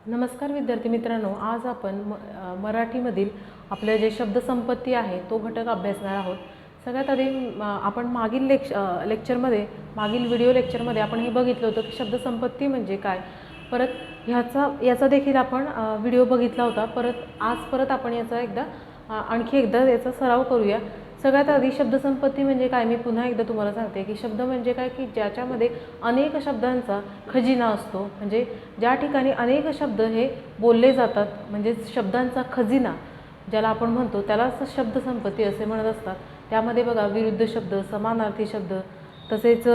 नमस्कार विद्यार्थी मित्रांनो, आज आपण मराठीमधील आपले जे शब्दसंपत्ती आहे तो घटक अभ्यासणार आहोत। सगळ्यात आधी आपण मागील मागील व्हिडिओ लेक्चरमध्ये आपण हे बघितलं होतं की शब्दसंपत्ती म्हणजे काय। परत याचा देखील आपण व्हिडिओ बघितला होता। आज आपण याचा आणखी एकदा याचा सराव करूया। सगळ्यात आधी शब्दसंपत्ती म्हणजे काय मी पुन्हा एकदा तुम्हाला सांगते की शब्द म्हणजे काय की ज्याच्यामध्ये अनेक शब्दांचा खजिना असतो, म्हणजे ज्या ठिकाणी अनेक शब्द हे बोलले जातात, म्हणजे शब्दांचा खजिना ज्याला आपण म्हणतो त्यालाच शब्दसंपत्ती असे म्हणत असतात। त्यामध्ये बघा विरुद्ध शब्द, समानार्थी शब्द, तसेच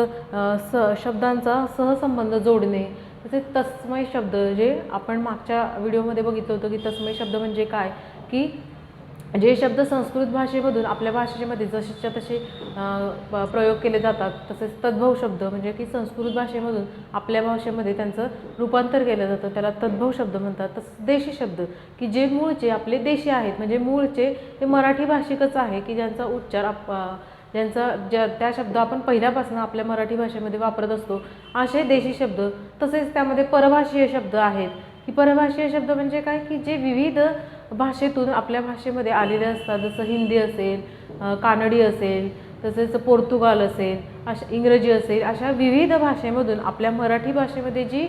शब्दांचा सहसंबंध जोडणे, तसेच तत्समय शब्द जे आपण मागच्या व्हिडिओमध्ये बघितलं होतं की तत्समय शब्द म्हणजे काय की जे शब्द संस्कृत भाषेमधून आपल्या भाषेमध्ये जसेच्या तसे प्रयोग केले जातात, तसेच तद्भव शब्द म्हणजे की संस्कृत भाषेमधून आपल्या भाषेमध्ये त्यांचं रूपांतर केलं जातं, त्याला तद्भव शब्द म्हणतात। तसंच देशी शब्द की जे मूळचे आपले देशी आहेत, म्हणजे मूळचे ते मराठी भाषिकच आहे की ज्यांचा उच्चार त्या शब्द आपण पहिल्यापासून आपल्या मराठी भाषेमध्ये वापरत असतो, असे देशी शब्द। तसेच त्यामध्ये परभाषीय शब्द आहेत की परभाषीय शब्द म्हणजे काय की जे विविध भाषेतून आपल्या भाषेमध्ये आलेले असतात, जसं हिंदी असेल, कानडी असेल, तसेच पोर्तुगाल असेल, इंग्रजी असेल, अशा विविध भाषेमधून आपल्या मराठी भाषेमध्ये जी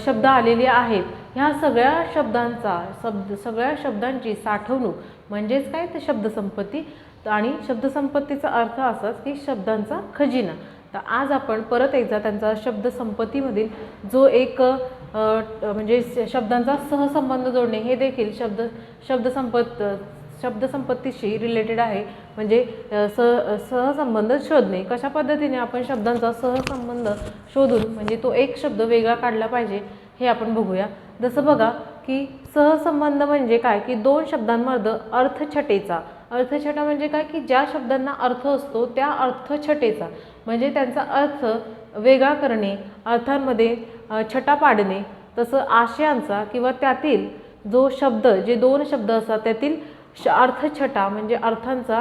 शब्द आलेले आहेत, ह्या सगळ्या शब्दांची साठवणूक म्हणजेच काय तर शब्दसंपत्ती। आणि शब्दसंपत्तीचा अर्थ असाच की शब्दांचा खजिना। तर आज आपण परत एकदा त्यांचा शब्दसंपत्तीमधील जो एक म्हणजे शब्दांचा सहसंबंध जोडणे हे देखील शब्दसंपत्तीशी रिलेटेड आहे, म्हणजे सहसंबंध शोधणे। कशा पद्धतीने आपण शब्दांचा सहसंबंध शोधून म्हणजे तो एक शब्द वेगळा काढला पाहिजे हे आपण बघूया। जसं बघा की सहसंबंध म्हणजे काय की दोन शब्दांमध्ये अर्थछटा म्हणजे काय की ज्या शब्दांना अर्थ असतो त्या अर्थछटेचा म्हणजे त्यांचा अर्थ वेगळा करणे, अर्थांमध्ये छटा पाडणे। तसं आशयांचा किंवा त्यातील जो शब्द जे दोन शब्द असतात त्यातील अर्थछटा म्हणजे अर्थांचा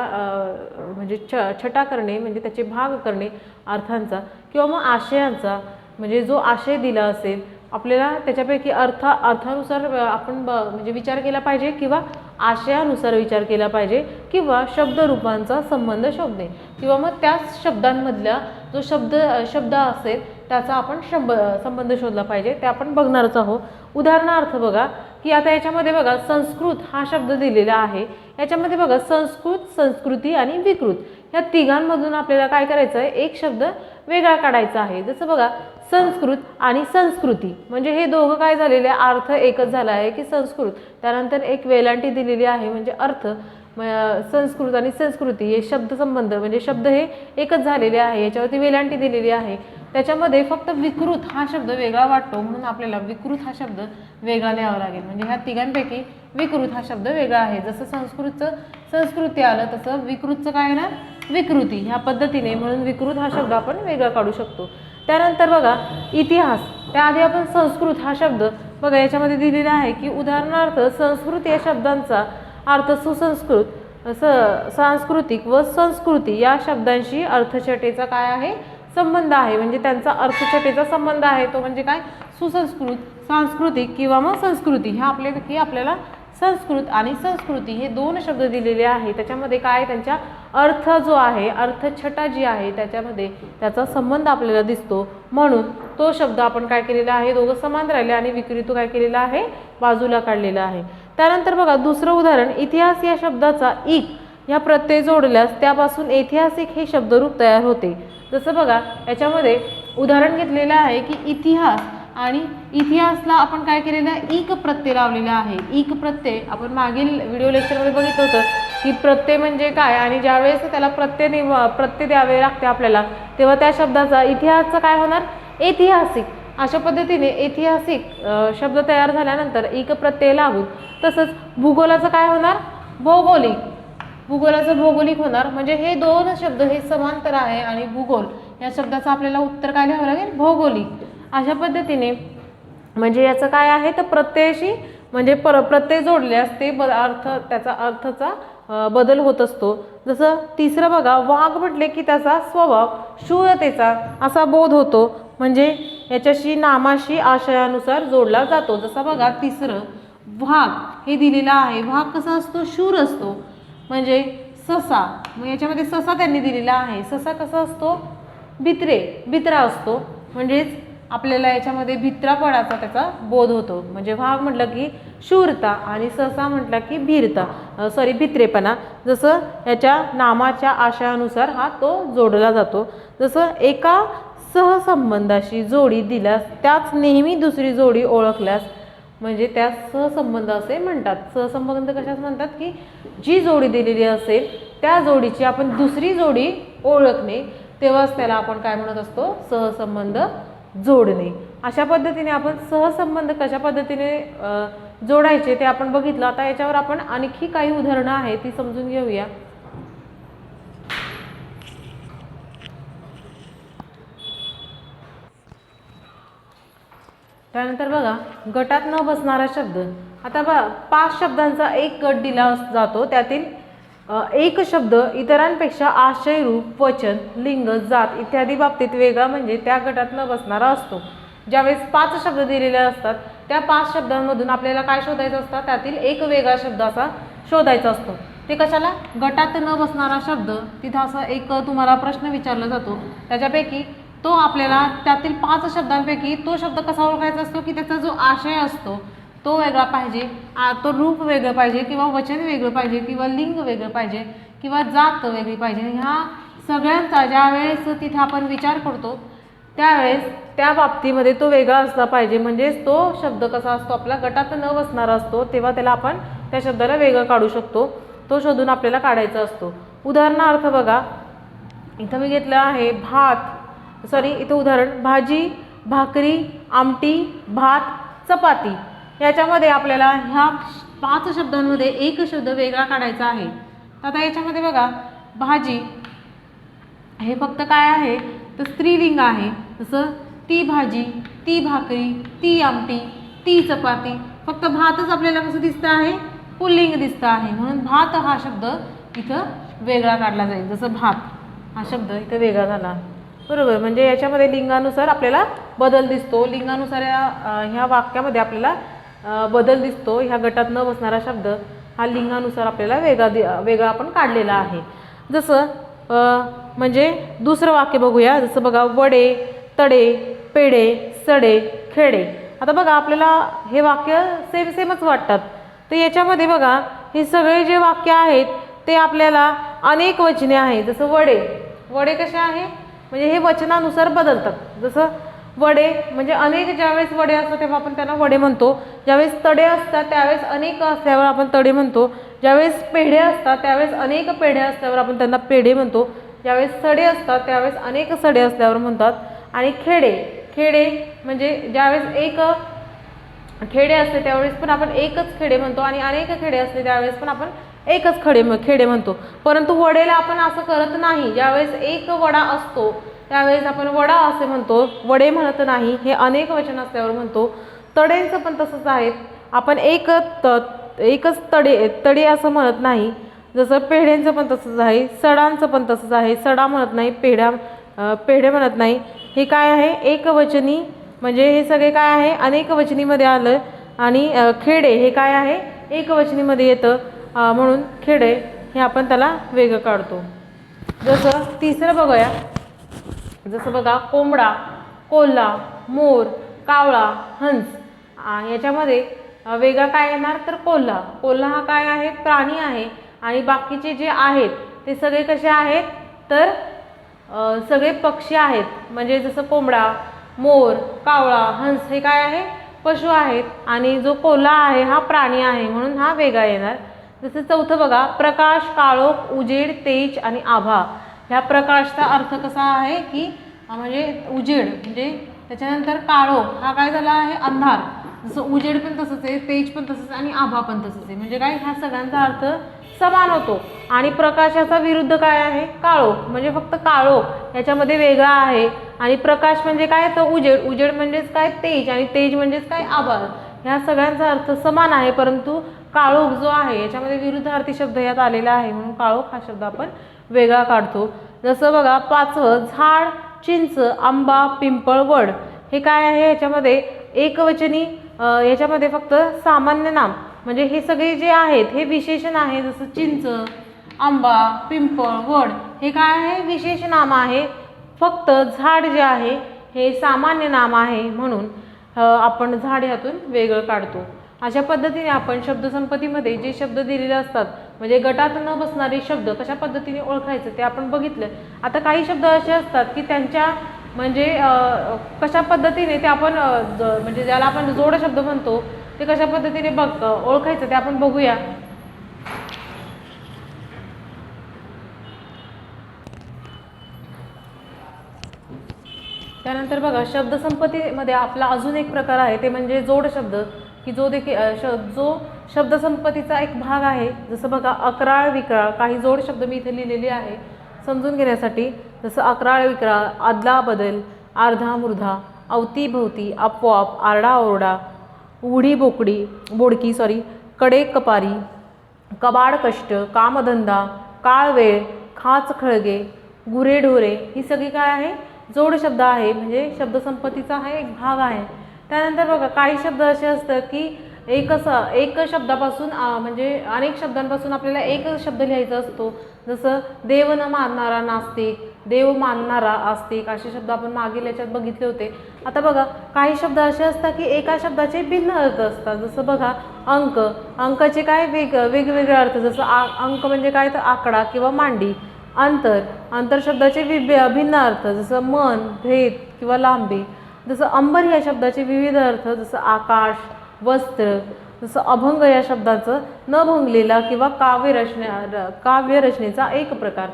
म्हणजे छटा करणे म्हणजे त्याचे भाग करणे अर्थांचा, किंवा मग आशयांचा म्हणजे जो आशय दिला असेल आपल्याला त्याच्यापैकी अर्थानुसार आपण म्हणजे विचार केला पाहिजे किंवा आशयानुसार विचार केला पाहिजे, किंवा शब्दरूपांचा संबंध शोधणे, किंवा मग त्याच शब्दांमधला जो शब्द असेल त्याचा आपण संबंध शोधला पाहिजे, ते आपण बघणारच आहोत। उदाहरणार्थ बघा की आता याच्यामध्ये बघा संस्कृत हा शब्द दिलेला आहे, याच्यामध्ये बघा संस्कृत, संस्कृती आणि विकृत या तिघांमधून आपल्याला काय करायचं आहे, एक शब्द वेगळा काढायचा आहे। जसं बघा संस्कृत आणि संस्कृती म्हणजे हे दोघं काय झालेले अर्थ एकच झाला आहे की संस्कृत, त्यानंतर एक वेलांटी दिलेली आहे म्हणजे अर्थ संस्कृत आणि संस्कृती हे शब्दसंबंध म्हणजे शब्द हे एकच झालेले आहे, याच्यावरती वेलांटी दिलेली आहे। त्याच्यामध्ये फक्त विकृत हा शब्द वेगळा वाटतो म्हणून आपल्याला विकृत हा शब्द वेगळा लिहावा लागेल, म्हणजे ह्या तिघांपैकी विकृत हा शब्द वेगळा आहे। जसं संस्कृतचं संस्कृती आलं तसं विकृतचं काय येणार विकृती, ह्या पद्धतीने, म्हणून विकृत हा शब्द आपण वेगळा काढू शकतो। त्यानंतर बघा इतिहास, त्याआधी आपण संस्कृत हा शब्द बघा याच्यामध्ये दिलेला आहे की उदाहरणार्थ संस्कृत या शब्दांचा अर्थ सुसंस्कृत, सांस्कृतिक व संस्कृती या शब्दांशी अर्थछटेचा काय आहे संबंध आहे, म्हणजे त्यांचा अर्थछटेचा संबंध आहे तो म्हणजे काय सुसंस्कृत, सांस्कृतिक किंवा मग संस्कृती। ह्या आपल्याला संस्कृत आणि संस्कृती हे दोन शब्द दिलेले आहे, त्याच्यामध्ये काय त्यांच्या अर्थ जो आहे अर्थछटा जी आहे त्याच्यामध्ये त्याचा संबंध आपल्याला दिसतो, म्हणून तो शब्द आपण काय केलेला आहे दोघं समान राहिले आणि विकृत काय केलेला आहे बाजूला काढलेला आहे। त्यानंतर बघा दुसरं उदाहरण, इतिहास या शब्दाचा इक या प्रत्यय जोडल्यास त्यापासून ऐतिहासिक हे शब्दरूप तयार होते। जसं बघा याच्यामध्ये उदाहरण घेतलेलं आहे की इतिहास आणि इतिहासला आपण काय केलेलं आहे इक प्रत्यय लावलेला आहे। इक प्रत्यय आपण मागील व्हिडिओ लेक्चरमध्ये बघितलं होतं की प्रत्यय म्हणजे काय, आणि ज्यावेळेस त्याला प्रत्यय द्यावे लागते आपल्याला तेव्हा त्या शब्दाचा इतिहासचा काय होणार ऐतिहासिक। अशा पद्धतीने ऐतिहासिक शब्द तयार झाल्यानंतर इक प्रत्यय लागून, तसंच भूगोलाचं काय होणार भौगोलिक, भूगोलाचं भौगोलिक होणार, म्हणजे हे दोन शब्द हे समांतर आहे आणि भूगोल या शब्दाचं आपल्याला उत्तर काय लिहावं लागेल भौगोलिक। अशा पद्धतीने म्हणजे याचं काय आहे तर प्रत्ययाशी म्हणजे प्रत्यय जोडल्यास ते त्याचा अर्थाचा बदल होत असतो। जसं तिसरं बघा वाघ म्हटले की त्याचा स्वभाव शूरतेचा असा बोध होतो, म्हणजे याच्याशी नामाशी आशयानुसार जोडला जातो. जसा बघा तिसरं वाघ हे दिलेलं आहे. वाघ कसा असतो? शूर असतो. म्हणजे ससा, मग याच्यामध्ये ससा त्यांनी दिलेला आहे. ससा कसा असतो? भित्रा असतो. म्हणजेच आपल्याला याच्यामध्ये भित्रापणाचा त्याचा बोध होतो. म्हणजे वाघ म्हटलं की शूरता आणि ससा म्हटलं की भित्रेपणा. जसं याच्या नामाच्या आशयानुसार हा तो जोडला जातो. जसं एका सहसंबंधाशी जोडी दिल्यास त्याच नेहमी दुसरी जोडी ओळखल्यास म्हणजे त्यास सहसंबंध असे म्हणतात. सहसंबंध कशास म्हणतात? की जी जोडी दिलेली असेल त्या जोडीची आपण दुसरी जोडी ओळखणे, तेव्हाच त्याला आपण काय म्हणत असतो? सहसंबंध जोडणे. अशा पद्धतीने आपण सहसंबंध कशा पद्धतीने जोडायचे ते आपण बघितलं. आता याच्यावर आपण आणखी काही उदाहरणं आहेत ती समजून घेऊया. त्यानंतर बघा गटात न बसणारा शब्द. आता बघा 5 शब्दांचा एक गट दिला जातो. त्यातील एक शब्द इतरांपेक्षा आशयरूप, वचन, लिंग, जात इत्यादी बाबतीत वेगळा म्हणजे त्या गटात न बसणारा असतो. ज्यावेळेस 5 शब्द दिलेले असतात त्या 5 शब्दांमधून आपल्याला काय शोधायचं असतं? त्यातील एक वेगळा शब्द असा शोधायचा असतो. ते कशाला? गटात न बसणारा शब्द. तिथं असा एक तुम्हाला प्रश्न विचारला जातो. त्याच्यापैकी तो आपल्याला त्यातील 5 शब्दांपैकी तो शब्द कसा ओळखायचा असतो? की त्याचा जो आशय असतो तो वेगळा पाहिजे, तो रूप वेगळं पाहिजे, किंवा वचन वेगळं पाहिजे, किंवा लिंग वेगळं पाहिजे, किंवा जात वेगळी पाहिजे. ह्या सगळ्यांचा ज्यावेळेस तिथे आपण विचार करतो त्यावेळेस त्या बाबतीमध्ये तो वेगळा असला पाहिजे. म्हणजेच तो शब्द कसा असतो? आपला गटात न बसणारा असतो. तेव्हा त्याला आपण त्या शब्दाला वेगळं काढू शकतो. तो शोधून आपल्याला काढायचा असतो. उदाहरणार्थ बघा इथं मी घेतलं आहे इथं उदाहरण भाजी, भाकरी, आमटी, भात, चपाती. याच्यामध्ये आपल्याला ह्या 5 शब्दांमध्ये एक शब्द वेगळा काढायचा आहे. आता याच्यामध्ये बघा भाजी हे फक्त काय आहे? तर स्त्रीलिंग आहे. जसं ती भाजी, ती भाकरी, ती आमटी, ती चपाती. फक्त भातच आपल्याला कसं दिसतं आहे? पुल्लिंग दिसतं आहे. म्हणून भात हा शब्द इथं वेगळा काढला जाईल. जसं भात हा शब्द इथं वेगळा झाला. बरोबर. म्हणजे याच्यामध्ये लिंगानुसार आपल्याला बदल दिसतो. लिंगानुसार ह्या वाक्यामध्ये आपल्याला बदल दिसतो. ह्या गटात न बसणारा शब्द हा लिंगानुसार आपल्याला वेगळा आपण काढलेला आहे. जसं म्हणजे दुसरं वाक्य बघूया. जसं बघा वडे, तडे, पेढे, सडे, खेडे. आता बघा आपल्याला हे वाक्य सेमच वाटतात. तर याच्यामध्ये बघा हे सगळे जे वाक्य आहेत ते आपल्याला अनेक वचने आहेत. जसं वडे कसे आहे? म्हणजे हे वचनानुसार बदलतात. जसं वडे म्हणजे अनेक ज्यावेळेस वडे असतात तेव्हा आपण त्यांना वडे म्हणतो. ज्यावेळेस तडे असतात त्यावेळेस अनेक असल्यावर आपण तडे म्हणतो. ज्यावेळेस पेढे असतात त्यावेळेस अनेक पेढे असल्यावर आपण त्यांना पेढे म्हणतो. ज्यावेळेस सडे असतात त्यावेळेस अनेक सडे असल्यावर म्हणतात. आणि खेडे म्हणजे ज्यावेळेस एक खेडे असते त्यावेळेस पण आपण एकच खेडे म्हणतो. आणि अनेक खेडे असते त्यावेळेस पण आपण एकच खेडे म्हणतो. परंतु वडेला आपण असं करत नाही. ज्यावेळेस एक वडा असतो त्यावेळेस आपण वडा असे म्हणतो, वडे म्हणत नाही. हे अनेक वचन असल्यावर म्हणतो. तडेंचं पण तसंच आहे. आपण एकच तडे असं म्हणत नाही. जसं पेढ्यांचं पण तसंच आहे. सडांचं पण तसंच आहे. सडा म्हणत नाही, पेढे म्हणत नाही. हे काय आहे? एकवचनी. म्हणजे हे सगळे काय आहे? अनेक वचनीमध्ये आलं. आणि खेडे हे काय आहे? एकवचनीमध्ये येतं. म्हणून खेडे हे आपण त्याला वेगळं काढतो. जसं तिसरं बघूया. जसं बघा कोंबडा, कोल्हा, मोर, कावळा, हंस. याच्यामध्ये वेगळा काय येणार? तर कोल्हा हा काय आहे? प्राणी आहे. आणि बाकीचे जे आहेत ते सगळे कसे आहेत? तर सगळे पक्षी आहेत. म्हणजे जसं कोंबडा, मोर, कावळा, हंस हे काय आहे? पशु आहेत. आणि जो कोल्हा आहे हा प्राणी आहे. म्हणून हा वेगळा येणार. जसं चौथं बघा प्रकाश, काळोख, उजेड, तेज आणि आभा. ह्या प्रकाशचा अर्थ कसा आहे? की म्हणजे उजेड. म्हणजे त्याच्यानंतर काळोख हा काय झाला आहे? अंधार. जसं उजेड पण तसंच आहे, तेज पण तसंच आणि आभा पण तसंच आहे. म्हणजे काय? ह्या सगळ्यांचा अर्थ समान होतो. आणि प्रकाशाचा विरुद्ध काय आहे? काळोख. म्हणजे फक्त काळोख याच्यामध्ये वेगळा आहे. आणि प्रकाश म्हणजे काय? तर उजेड म्हणजेच काय? तेज. आणि तेज म्हणजेच काय? आभा. ह्या सगळ्यांचा अर्थ समान आहे. परंतु काळोख जो आहे याच्यामध्ये विरुद्धार्थी शब्द यात आलेला आहे. म्हणून काळोख हा शब्द आपण वेगळा काढतो. जसं बघा 5वं झाड, चिंच, आंबा, पिंपळ, वड. हे काय आहे, याच्यामध्ये एकवचनी, याच्यामध्ये फक्त सामान्य नाम म्हणजे हे सगळे जे आहेत हे विशेषण आहे, जसं चिंच, आंबा, पिंपळ, वड हे काय आहे, विशेष नाम आहे. फक्त झाड जे आहे हे सामान्य नाम आहे, म्हणून आपण झाड ह्यातून वेगळं काढतो. अशा पद्धतीने आपण शब्दसंपत्तीमध्ये जे शब्द दिलेले असतात म्हणजे गटात न बसणारे शब्द कशा पद्धतीने ओळखायचं ते आपण बघितलं. आता काही शब्द असे असतात की त्यांच्या म्हणजे कशा पद्धतीने ते आपण म्हणजे ज्याला आपण जोड शब्द म्हणतो ते कशा पद्धतीने ओळखायचं ते आपण बघूया. त्यानंतर बघा, शब्दसंपत्तीमध्ये आपला अजून एक प्रकार आहे ते म्हणजे जोड शब्द, की जो देखील जो शब्दसंपत्तीचा एक भाग आहे. जसं बघा, अक्राळ विक्राळ, काही जोड शब्द मी इथे लिहिलेले आहे समजून घेण्यासाठी. जसं अक्राळ विक्राळ, आदला बदल, अर्धा मुर्धा, अवतीभवती, आपोआप, आरडाओरडा, उघडी बोडकी कडे कपारी, कबाड कष्ट, कामधंदा, काळ वेळ, खाच खळगे, गुरेढोरे ही सगळी काय आहे, जोड शब्द आहे, म्हणजे शब्दसंपत्तीचा हा एक भाग आहे. त्यानंतर बघा, काही शब्द असे असतात की एक शब्दापासून म्हणजे अनेक शब्दांपासून आपल्याला एक शब्द लिहायचा असतो. जसं देव न मानणारा नास्तिक, देव मानणारा आस्तिक असे शब्द आपण मागील याच्यात बघितले होते. आता बघा, काही शब्द असे असतात की एका शब्दाचे भिन्न अर्थ असतात. जसं बघा, अंकाचे काय वेगवेगळे अर्थ, जसं अंक म्हणजे काय तर आकडा किंवा मांडी. अंतर शब्दाचे भिन्न अर्थ, जसं मन, भेद किंवा लांबी. जसं अंबर या शब्दाचे विविध अर्थ, जसं आकाश, वस्त्र. जसं अभंग या शब्दाचं न भंगलेला किंवा काव्यरचनेचा एक प्रकार.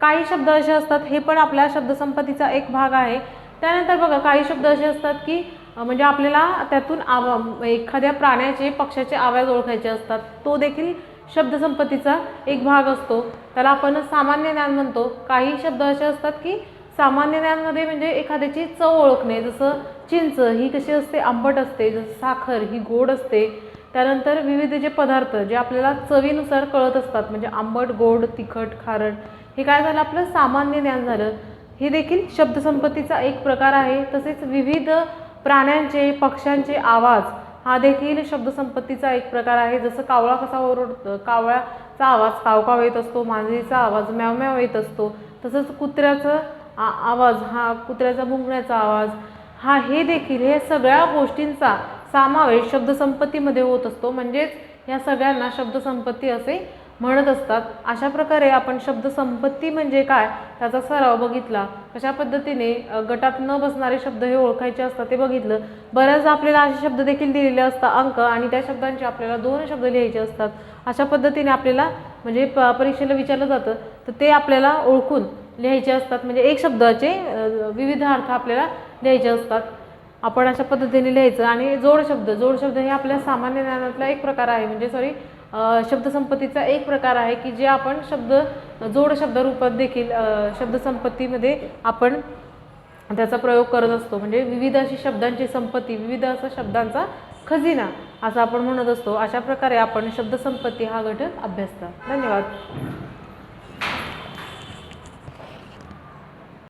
काही शब्द असे असतात, हे पण आपल्या शब्दसंपत्तीचा एक भाग आहे. त्यानंतर बघा, काही शब्द असे असतात की म्हणजे आपल्याला त्यातून एखाद्या प्राण्याचे, पक्ष्याचे आवाज ओळखायचे असतात, तो देखील शब्दसंपत्तीचा एक भाग असतो. त्याला आपण सामान्य ज्ञान म्हणतो. काही शब्द असे असतात की सामान्य ज्ञानमध्ये म्हणजे एखाद्याची चव ओळखणे, जसं चिंच ही कशी असते, आंबट असते. जसं साखर ही गोड असते. त्यानंतर विविध जे पदार्थ जे आपल्याला चवीनुसार कळत असतात, म्हणजे आंबट, गोड, तिखट, खारट, हे काय झालं, आपलं सामान्य ज्ञान झालं. हे देखील शब्दसंपत्तीचा एक प्रकार आहे. तसेच विविध प्राण्यांचे, पक्ष्यांचे आवाज हा देखील शब्दसंपत्तीचा एक प्रकार आहे. जसं कावळा कसा ओरडतो, कावळ्याचा आवाज कावकाव येत असतो, मांजरीचा आवाज म्याव म्याव येत असतो. तसंच कुत्र्याचा आवाज हा कुत्र्याचा भुंकण्याचा आवाज हा, हे देखील हे सगळ्या गोष्टींचा समावेश शब्दसंपत्तीमध्ये होत असतो. म्हणजेच या सगळ्यांना शब्दसंपत्ती असे म्हणत असतात. अशा प्रकारे आपण शब्दसंपत्ती म्हणजे काय त्याचा सराव बघितला. कशा पद्धतीने गटात न बसणारे शब्द हे ओळखायचे असतात ते बघितलं. बऱ्याच आपल्याला असे शब्द देखील दिलेले असतात अंक, आणि त्या शब्दांचे आपल्याला 2 शब्द लिहायचे असतात. अशा पद्धतीने आपल्याला म्हणजे परीक्षेला विचारलं जातं तर ते आपल्याला ओळखून लिहायचे असतात. म्हणजे एक शब्दाचे विविध अर्थ आपल्याला लिहायचे असतात. आपण अशा पद्धतीने लिहायचं. आणि जोड शब्द हे आपल्या सामान्य ज्ञानातला एक प्रकार आहे, म्हणजे शब्दसंपत्तीचा एक प्रकार आहे की जे आपण जोड शब्द रूपात देखील शब्दसंपत्तीमध्ये आपण त्याचा प्रयोग करत असतो. म्हणजे विविध अशी शब्दांची संपत्ती, विविध असा शब्दांचा खजिना असं आपण म्हणत असतो. अशा प्रकारे आपण शब्दसंपत्ती हा घटक अभ्यासता. धन्यवाद.